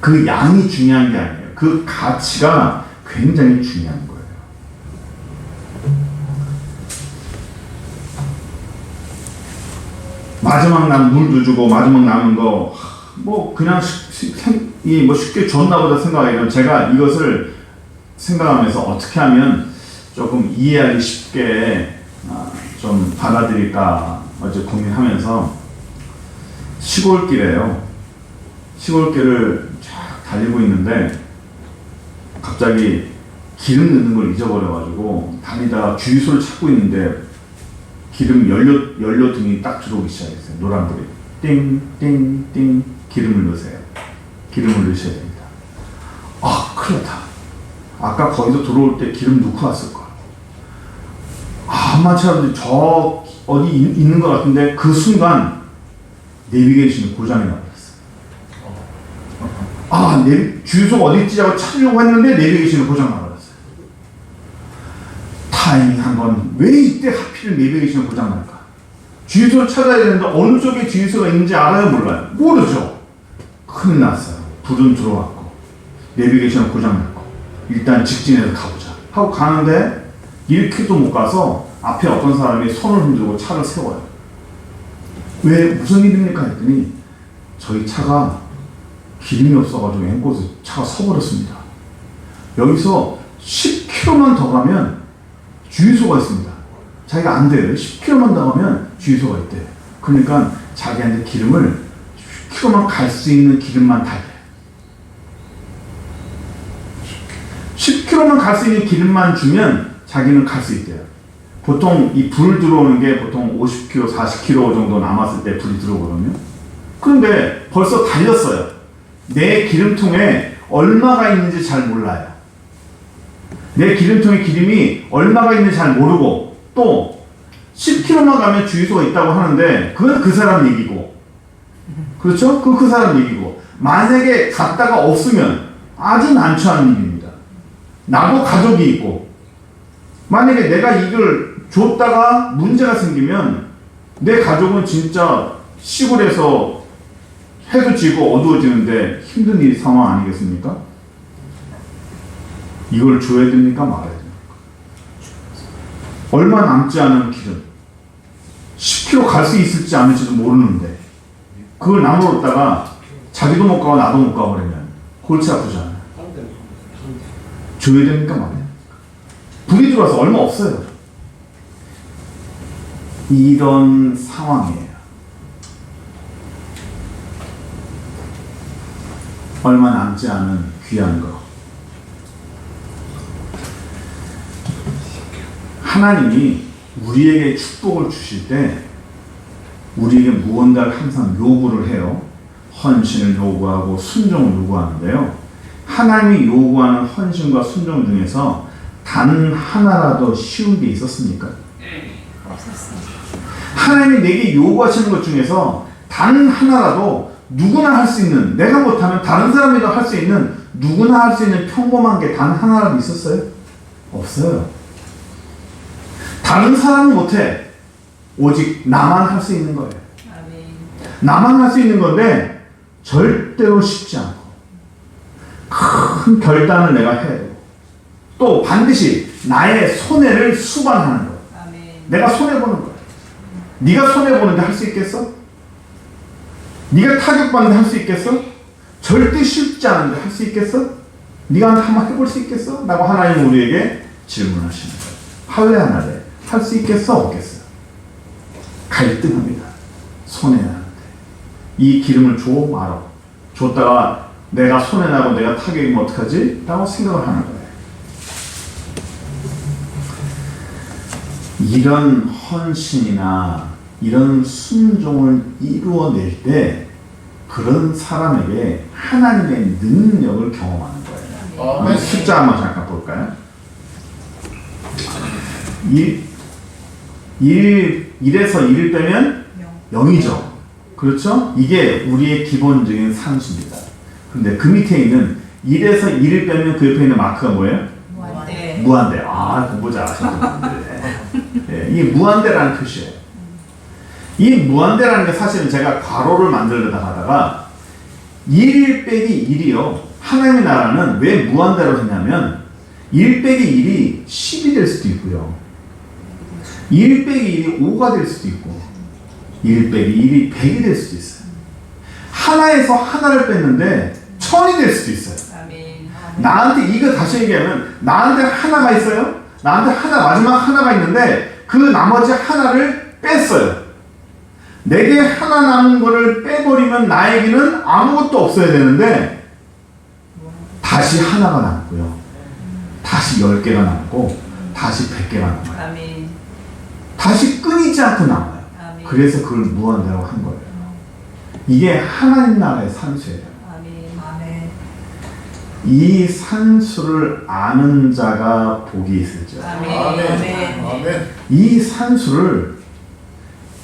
그 양이 중요한 게 아니에요. 그 가치가 굉장히 중요한 거예요. 마지막 남 물도 주고 마지막 남은 거 뭐 그냥 뭐 쉽게 줬나 보다 생각해요. 제가 이것을 생각하면서 어떻게 하면 조금 이해하기 쉽게 좀 받아들일까 어제 고민하면서 시골길에요. 시골길을 쫙 달리고 있는데 갑자기 기름 넣는 걸 잊어버려가지고 다니다가 주유소를 찾고 있는데 기름 연료 등이 딱 들어오기 시작했어요. 노란불이 띵띵띵 기름을 넣으세요. 기름을 넣으셔야 됩니다. 아, 큰일 났다. 아까 거기서 들어올 때 기름 넣고 왔을 거야. 한마디로 저 어디 있는 것 같은데 그 순간 내비게이션이 고장이 나버렸어요. 주유소가 어디 있지 하고 찾으려고 했는데 내비게이션이 고장 나버렸어요. 타이밍한 건 왜 이때 하필 내비게이션이 고장 날까? 주유소를 찾아야 되는데 어느 쪽에 주유소가 있는지 알아요? 몰라요? 모르죠. 큰일 났어요. 불은 들어왔고 내비게이션은 고장났고 일단 직진해서 가보자 하고 가는데 1km도 못 가서 앞에 어떤 사람이 손을 흔들고 차를 세워요. 왜 무슨 일입니까? 했더니 저희 차가 기름이 없어가지고 앵곳에 차가 서버렸습니다. 여기서 10km만 더 가면 주유소가 있습니다. 자기가 안 돼요. 10km만 더 가면 주유소가 있대요. 그러니까 자기한테 기름을 10km만 갈 수 있는 기름만 달래. 10km만 갈 수 있는 기름만 주면 자기는 갈 수 있대요. 보통 이 불 들어오는 게 보통 50km, 40km 정도 남았을 때 불이 들어오거든요. 그런데 벌써 달렸어요. 내 기름통에 얼마가 있는지 잘 몰라요. 내 기름통에 기름이 얼마가 있는지 잘 모르고 또 10km만 가면 주유소가 있다고 하는데 그건 그 사람 얘기고 그렇죠? 그 사람 얘기고 만약에 갔다가 없으면 아주 난처한 일입니다. 나도 가족이 있고 만약에 내가 이걸 줬다가 문제가 생기면 내 가족은 진짜 시골에서 해도 지고 어두워지는데 힘든 일 상황 아니겠습니까? 이걸 줘야 됩니까? 말아야 됩니까? 얼마 남지 않은 길은 10km 갈 수 있을지 않을지도 모르는데 그걸 나눠뒀다가 자기도 못 가고 나도 못 가버리면 골치 아프잖아요. 줘야 됩니까 말이야? 불이 들어와서 얼마 없어요. 이런 상황이에요. 얼마 남지 않은 귀한 거. 하나님이 우리에게 축복을 주실 때 우리에게 무언가를 항상 요구를 해요. 헌신을 요구하고 순종을 요구하는데요. 하나님이 요구하는 헌신과 순종 중에서 단 하나라도 쉬운 게 있었습니까? 없었어요. 하나님이 내게 요구하시는 것 중에서 단 하나라도 누구나 할 수 있는, 내가 못하면 다른 사람이도 할 수 있는, 누구나 할 수 있는 평범한 게 단 하나라도 있었어요? 없어요. 다른 사람은 못해. 오직 나만 할 수 있는 거예요. 아멘. 나만 할 수 있는 건데 절대로 쉽지 않고 큰 결단을 내가 해야 되고 또 반드시 나의 손해를 수반하는 거예요. 아멘. 내가 손해보는 거예요. 네가 손해보는데 할 수 있겠어? 네가 타격받는데 할 수 있겠어? 절대 쉽지 않은데 할 수 있겠어? 네가 한번 해볼 수 있겠어? 라고 하나님은 우리에게 질문하시는 거예요. 할래 안 할래? 할 수 있겠어? 없겠어? 갈등합니다. 손해나는데 이 기름을 줘 말어. 줬다가 내가 손해나고 내가 타격이면 어떡하지? 라고 생각을 하는 거예요. 이런 헌신이나 이런 순종을 이루어낼 때 그런 사람에게 하나님의 능력을 경험하는 거예요. 아멘. 숫자 한번 잠깐 볼까요? 1에서 1을 빼면 0이죠. 그렇죠? 이게 우리의 기본적인 산수입니다. 그런데 그 밑에 있는 1에서 1을 빼면 그 옆에 있는 마크가 뭐예요? 무한대. 무한대. 아, 공부 잘하셨던 분들. 예, 이 무한대라는 뜻이에요. 이 무한대라는 게 사실은 제가 괄호를 만들려다 하다가 1 빼기 1이요. 하나님의 나라는 왜 무한대로 했냐면 1 빼기 1이 10이 될 수도 있고요. 1 빼기 1이 5가 될 수도 있고 1 빼기 1이 100이 될 수도 있어요. 하나에서 하나를 뺐는데 1000이 될 수도 있어요. 아멘. 나한테 이거 다시 얘기하면 나한테 하나가 있어요. 나한테 하나 마지막 하나가 있는데 그 나머지 하나를 뺐어요. 내게 하나 남은 거를 빼버리면 나에게는 아무것도 없어야 되는데 다시 하나가 남고요. 다시 10개가 남고 다시 100개가 남아요. 아멘. 다시 끊이지 않고 남아요. 아멘. 그래서 그걸 무한대로 한 거예요. 이게 하나님 나라의 산수예요. 아멘. 아멘. 이 산수를 아는 자가 복이 있을지어다. 아멘. 아멘. 이 산수를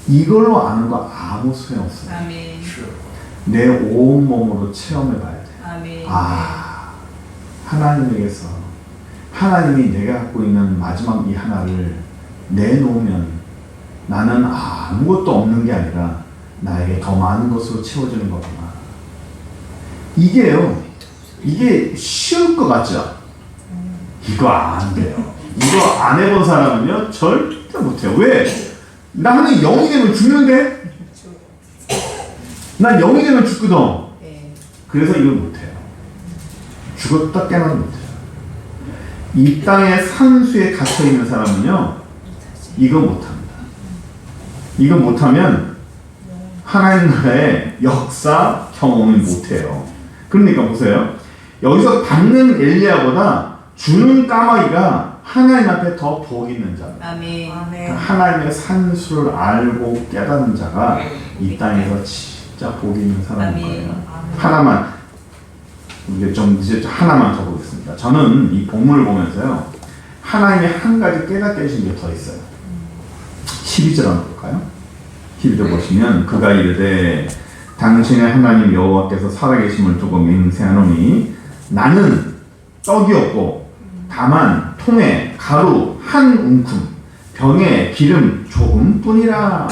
이걸로 아는 거 아무 소용없어요. 아멘. 내 온몸으로 체험해 봐야 돼. 아멘. 아, 하나님에게서 하나님이 내가 갖고 있는 마지막 이 하나를 내놓으면 나는 아무것도 없는 게 아니라 나에게 더 많은 것으로 채워지는 거구나. 이게요. 이게 쉬울 것 같죠? 이거 안 돼요. 이거 안 해본 사람은요 절대 못해요. 왜? 나는 0이 되면 죽는데? 난 0이 되면 죽거든. 네. 그래서 이걸 못해요. 죽었다 깨어나도 못해요. 이 땅의 산수에 갇혀있는 사람은요 이거 못합니다. 이거 못하면 하나님 나라의 역사 경험을 못해요. 그러니까 보세요. 여기서 받는 엘리야보다 주는 까마귀가 하나님 앞에 더 복 있는 자입니다. 아멘. 그러니까 하나님의 산수를 알고 깨닫는 자가 이 땅에서 진짜 복 있는 사람인 거예요. 하나만 이제 좀 이제 하나만 더 보겠습니다. 저는 이 본문을 보면서요 하나님이 한 가지 깨닫게 하신 게 더 있어요. 12절 한번 볼까요? 12절 보시면 그가 이르되 당신의 하나님 여호와께서 살아계심을 두고 맹세하노니 나는 떡이 없고 다만 통에 가루 한 움큼 병에 기름 조금뿐이라.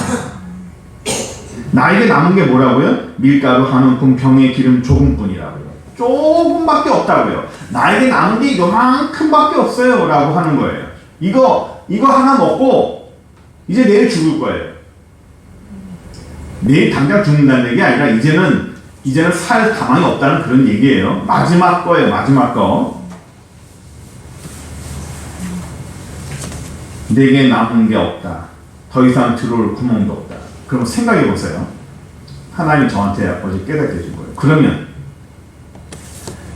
나에게 남은 게 뭐라고요? 밀가루 한 움큼 병에 기름 조금뿐이라고요. 조금밖에 없다고요. 나에게 남은 게 요만큼밖에 없어요 라고 하는 거예요. 이거 하나 먹고 이제 내일 죽을 거예요. 내일 당장 죽는다는 얘기 아니라 이제는 이제는 살 가망이 없다는 그런 얘기예요. 마지막 거예요. 마지막 거. 내게 남은 게 없다. 더 이상 들어올 구멍도 없다. 그럼 생각해 보세요. 하나님이 저한테 어제 깨닫게 해준 거예요. 그러면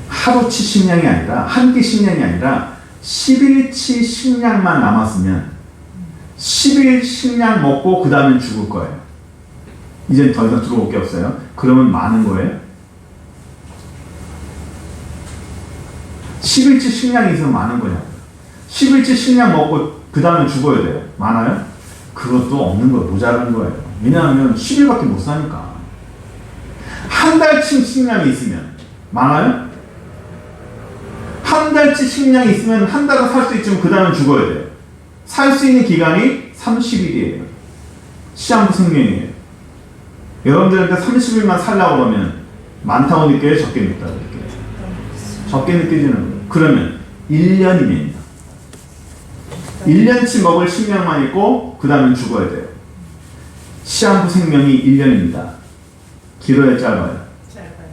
하루치 식량이 아니라 한 끼 식량이 아니라 10일치 식량만 남았으면 10일 식량 먹고 그 다음엔 죽을 거예요. 이젠 더 이상 들어올 게 없어요. 그러면 많은 거예요? 10일치 식량이 있으면 많은 거냐고요. 10일치 식량 먹고 그 다음에 죽어야 돼요. 많아요? 그것도 없는 거예요. 모자란 거예요. 왜냐하면 10일밖에 못 사니까. 한 달치 식량이 있으면 많아요? 한 달치 식량이 있으면 한 달은 살 수 있지만 그 다음에 죽어야 돼요. 살 수 있는 기간이 30일이에요. 시한부 생명이에요. 여러분들한테 30일만 살라고 그러면 많다고 느껴요? 적게 느껴요? 적게 느껴지는 거예요. 그러면 1년이면 1년치 먹을 식량만 있고 그 다음에 죽어야 돼요. 시한부 생명이 1년입니다. 길어야 짧아요? 짧아요.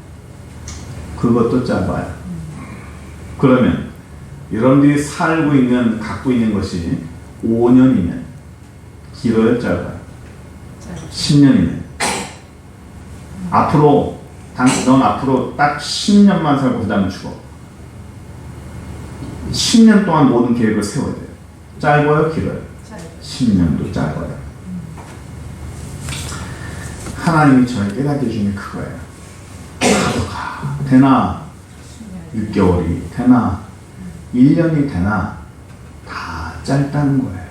그것도 짧아요. 그러면 여러분들이 살고 있는, 갖고 있는 것이 5년이면 길어요? 짧아요? 10년이면 앞으로 넌 앞으로 딱 10년만 살고 그 다음에 죽어. 10년 동안 모든 계획을 세워야 돼요. 짧아요? 길어요? 10년도 짧아요. 하나님이 저를 깨닫게 해주는 그거예요. 가도 가. 되나 6개월이 되나 1년이 되나 다 짧다는 거예요.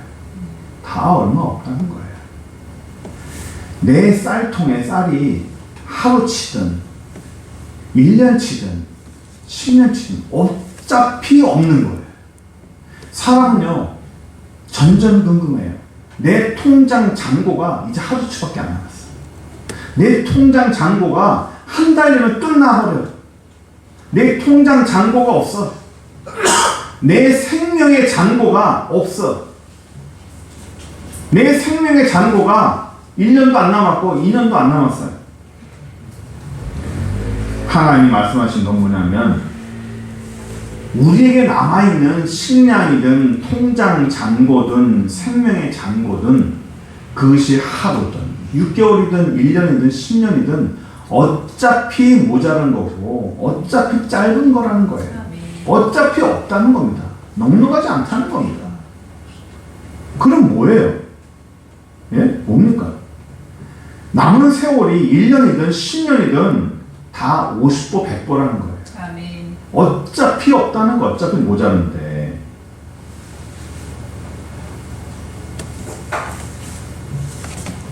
다 얼마 없다는 거예요. 내 쌀통에 쌀이 하루치든 1년치든 10년치든 어차피 없는 거예요. 사람은요 전전긍긍해요. 내 통장 잔고가 이제 하루치밖에 안 남았어. 내 통장 잔고가 한 달이면 끝나버려요. 내 통장 잔고가 없어. 내 생명의 잔고가 없어. 내 생명의 잔고가 1년도 안 남았고 2년도 안 남았어요. 하나님이 말씀하신 건 뭐냐면 우리에게 남아있는 식량이든 통장 잔고든 생명의 잔고든 그것이 하루든 6개월이든 1년이든 10년이든 어차피 모자란 거고 어차피 짧은 거라는 거예요. 어차피 없다는 겁니다. 넉넉하지 않다는 겁니다. 그럼 뭐예요? 예? 뭡니까? 남은 세월이 1년이든 10년이든 다 50보 100보라는 거예요. 아멘. 어차피 없다는 거, 어차피 모자른데.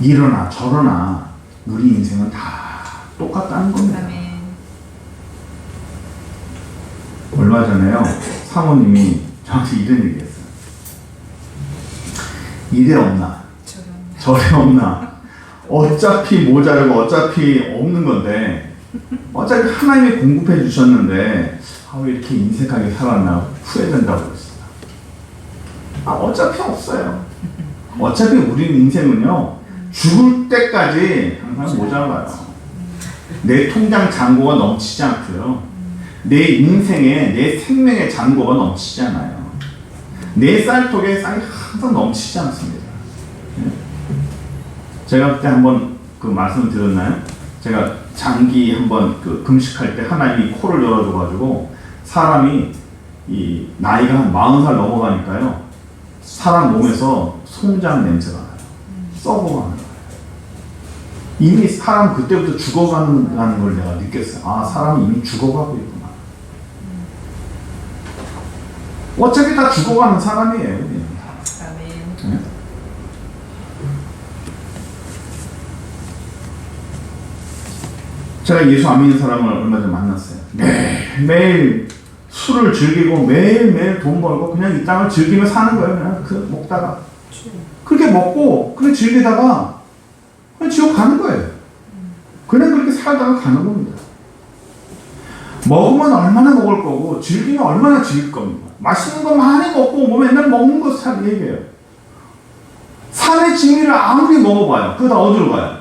이러나 저러나 우리 인생은 다 똑같다는 겁니다. 아멘. 얼마 전에요, 사모님이 저한테 이런 얘기 했어요. 이래 없나? 저래 없나? 어차피 모자르고 어차피 없는 건데 어차피 하나님이 공급해 주셨는데 왜 이렇게 인색하게 살았나 후회된다고 그랬어요. 어차피 없어요. 어차피 우리 인생은요 죽을 때까지 항상 모자라요. 내 통장 잔고가 넘치지 않고요. 내 인생에 내 생명의 잔고가 넘치지 않아요. 내 쌀통에 쌀이 항상 넘치지 않습니다. 제가 그때 한번 그 말씀을 드렸나요? 제가 장기 한번 그 금식할 때 하나님이 코를 열어줘가지고 사람이 이 나이가 한 40살 넘어가니까요 사람 몸에서 송장 냄새가 나요. 썩어가는 거예요. 이미 사람 그때부터 죽어가는 걸 내가 느꼈어요. 사람이 이미 죽어가고 있구나. 어차피 다 죽어가는 사람이에요. 아멘. 네? 제가 예수 안 믿는 사람을 얼마 전에 만났어요. 매일 술을 즐기고 매일매일 돈 벌고 그냥 이 땅을 즐기며 사는 거예요. 그냥 그 먹다가 그렇게 먹고 그렇게 즐기다가 그냥 지옥 가는 거예요. 그냥 그렇게 살다가 가는 겁니다. 먹으면 얼마나 먹을 거고 즐기면 얼마나 즐길 겁니다. 맛있는 거 많이 먹고 뭐 맨날 먹는 거 살 얘기해요. 산의 진미를 아무리 먹어봐요. 그거 다 어디로 가요?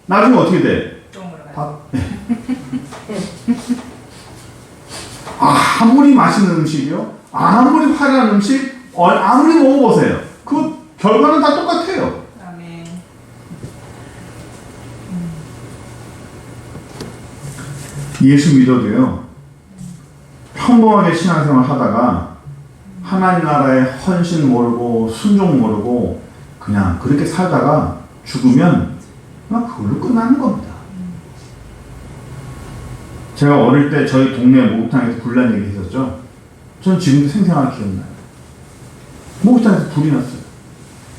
나중에 어떻게 돼? 똥으로 가요. 밥 아무리 맛있는 음식이요, 아무리 화려한 음식, 아무리 먹어보세요. 그 결과는 다 똑같아요. 아멘. 예수 믿어도요, 평범하게 신앙생활 하다가 하나님 나라의 헌신 모르고 순종 모르고 그냥 그렇게 살다가 죽으면 그냥 그걸로 끝나는 겁니다. 제가 어릴 때 저희 동네 목욕탕에서 불난 얘기 했었죠. 저는 지금도 생생하게 기억나요. 목욕탕에서 불이 났어요.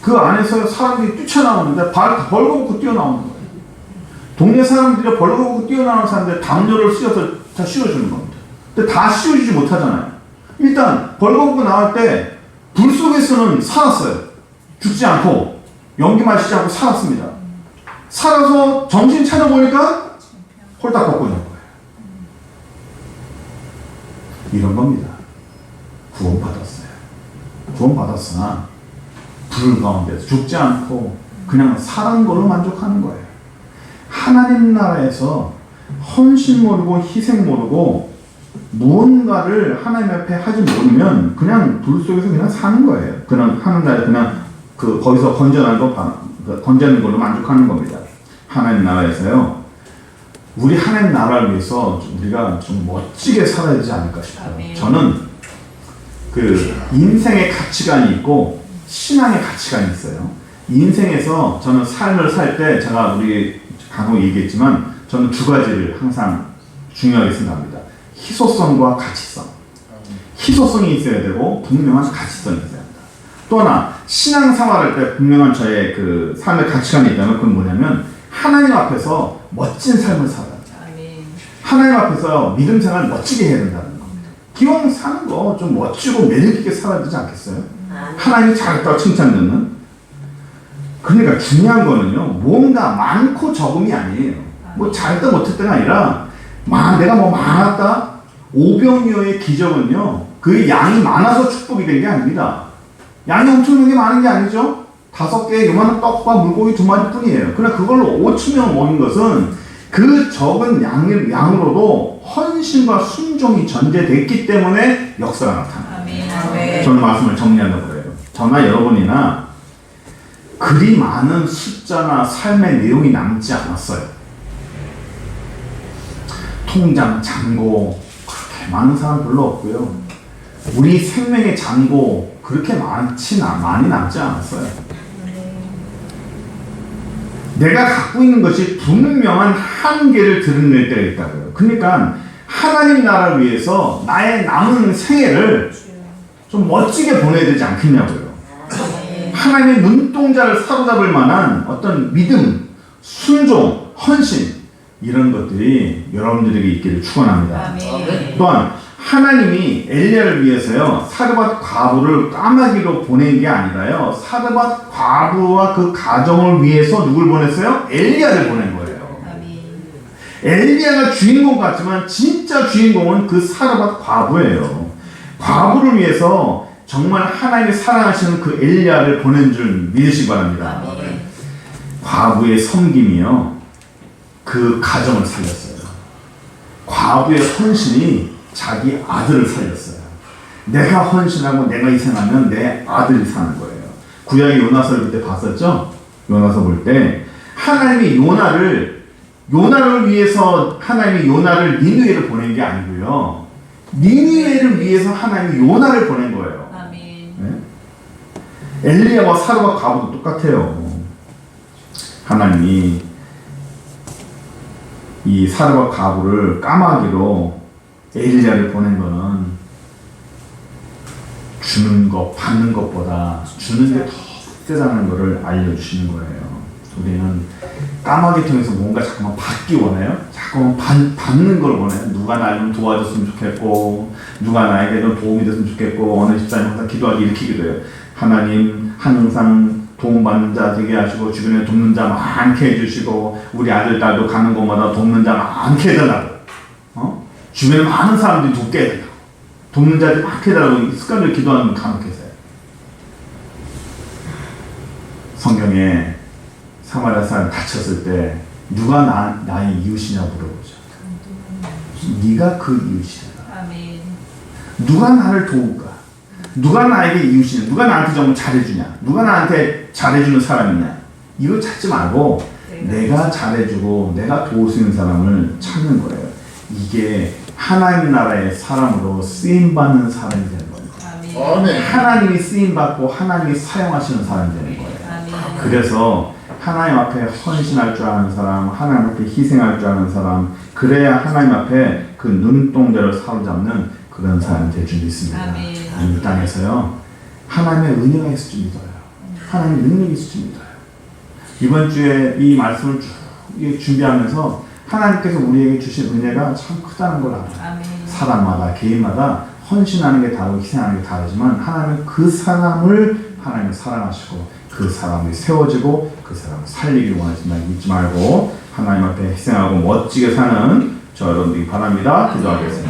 그 안에서 사람들이 뛰쳐나오는데 발 벌거벗고 뛰어나오는 거예요. 동네 사람들이 벌거벗고 뛰어나오는 사람들 담요를 씌워서 다 씌워주는 겁니다. 근데 다 씌워주지 못하잖아요. 일단 벌거벗고 나올 때 불 속에서는 살았어요. 죽지 않고 연기 마시지 않고 살았습니다. 살아서 정신 차려보니까 홀딱 벗고 있는 거예요. 이런 겁니다. 구원받았어요. 구원받았으나 불 가운데서 죽지 않고 그냥 사는 걸로 만족하는 거예요. 하나님 나라에서 헌신 모르고 희생 모르고 무언가를 하나님 앞에 하지 모르면 그냥 불 속에서 그냥 사는 거예요. 그냥 하는 날에 그냥 거기서 건져낸 걸로 만족하는 겁니다. 하나님 나라에서요. 우리 하나님 나라를 위해서 우리가 좀 멋지게 살아야 되지 않을까 싶어요. 아멘. 저는 그 인생의 가치관이 있고 신앙의 가치관이 있어요. 인생에서 저는 삶을 살 때 제가 우리 간혹 얘기했지만 저는 두 가지를 항상 중요하게 생각합니다. 희소성과 가치성. 희소성이 있어야 되고 분명한 가치성이 있어야 합니다. 또 하나 신앙생활할 때 분명한 저의 그 삶의 가치관이 있다면 그건 뭐냐면 하나님 앞에서 멋진 삶을 살아야 합니다. 아멘. 하나님 앞에서 믿음 생활 멋지게 해야 된다는 겁니다. 기왕 사는 거 좀 멋지고 매력있게 살아야 되지 않겠어요? 하나님이 잘했다고 칭찬 듣는. 그러니까 중요한 거는요, 뭔가 많고 적음이 아니에요. 뭐 잘했다 못했다가 아니라 내가 뭐 많았다. 오병이어의 기적은요, 그 양이 많아서 축복이 된 게 아닙니다. 양이 엄청나게 많은 게 아니죠. 5개의 요만한 떡과 물고기 2마리 뿐이에요. 그러나 그걸로 5,000명 먹인 것은 그 적은 양으로도 헌신과 순종이 전제됐기 때문에 역사가 나타납니다. 아멘. 아멘. 저는 말씀을 정리한다고 그래요. 저나 여러분이나 그리 많은 숫자나 삶의 내용이 남지 않았어요. 통장, 잔고 그렇게 많은 사람 별로 없고요. 우리 생명의 잔고 그렇게 많이 남지 않았어요. 내가 갖고 있는 것이 분명한 한계를 드러낼 때가 있다고요. 그러니까 하나님 나라를 위해서 나의 남은 생애를 좀 멋지게 보내야 되지 않겠냐고요. 하나님의 눈동자를 사로잡을 만한 어떤 믿음, 순종, 헌신 이런 것들이 여러분들에게 있기를 축원합니다. 아멘. 또한 하나님이 엘리야를 위해서요 사르밧 과부를 까마귀로 보낸 게 아니라요 사르밧 과부와 그 가정을 위해서 누굴 보냈어요? 엘리야를 보낸 거예요. 아멘. 엘리야가 주인공 같지만 진짜 주인공은 그 사르밧 과부예요. 과부를 위해서 정말 하나님이 사랑하시는 그 엘리야를 보낸 줄 믿으시기 바랍니다. 아멘. 과부의 섬김이요 그 가정을 살렸어요. 과부의 헌신이 자기 아들을 살렸어요. 내가 헌신하고 내가 희생하면 내 아들이 사는 거예요. 구약의 요나서를 그때 봤었죠? 요나서 볼 때 하나님이 요나를 위해서 하나님이 요나를 니느웨를 보낸 게 아니고요. 니느웨를 위해서 하나님이 요나를 보낸 거예요. 아멘. 네? 엘리야와 사르밧 과부도 똑같아요. 하나님이 이 사르밧 과부를 까마귀로 엘리야를 보낸 거는 주는 것, 받는 것보다 주는 게 더 세다는 것을 알려주시는 거예요. 우리는 까마귀 통해서 뭔가 자꾸만 받기 원해요. 자꾸만 받는 걸 원해요. 누가 날 좀 도와줬으면 좋겠고, 누가 나에게 좀 도움이 됐으면 좋겠고, 어느 집사님 항상 기도하기 일으키기도 해요. 하나님 항상 도움받는 자 되게 하시고, 주변에 돕는 자 많게 해주시고, 우리 아들, 딸도 가는 곳마다 돕는 자 많게 해달라고. 주변에 많은 사람들이 돕게 해달라고. 돕는 자들이 많게 해달라고 습관적으로 기도하는 분 간혹 계세요. 성경에 사마리아 사람 다쳤을 때 누가 나의 이웃이냐 물어보죠. 네가 그 이웃이다. 아멘. 누가 나를 도울까? 누가 나에게 이웃이냐? 누가 나한테 정말 잘해주냐? 누가 나한테 잘해주는 사람이냐? 이걸 찾지 말고 내가 잘해주고 내가 도울 수 있는 사람을 찾는 거예요. 이게 하나님 나라의 사람으로 쓰임받는 사람이 되는 거예요. 아멘. 하나님이 쓰임받고 하나님이 사용하시는 사람이 되는 거예요. 아멘. 그래서 하나님 앞에 헌신할 줄 아는 사람, 하나님 앞에 희생할 줄 아는 사람, 그래야 하나님 앞에 그 눈동자를 사로잡는 그런 사람이 될 줄 믿습니다. 아멘. 이 땅에서요, 하나님의 은혜가 있을 줄 믿어요. 하나님의 능력이 있을 줄 믿어요. 이번 주에 이 말씀을 쭉 준비하면서 하나님께서 우리에게 주신 은혜가 참 크다는 걸 알아요. 아멘. 사람마다, 개인마다 헌신하는 게 다르고 희생하는 게 다르지만 하나님은 그 사람을 하나님을 사랑하시고 그 사람이 세워지고 그 사람을 살리기를 원하신다는 걸 잊지 말고 하나님 앞에 희생하고 멋지게 사는 저 여러분들이 바랍니다. 기도하겠습니다.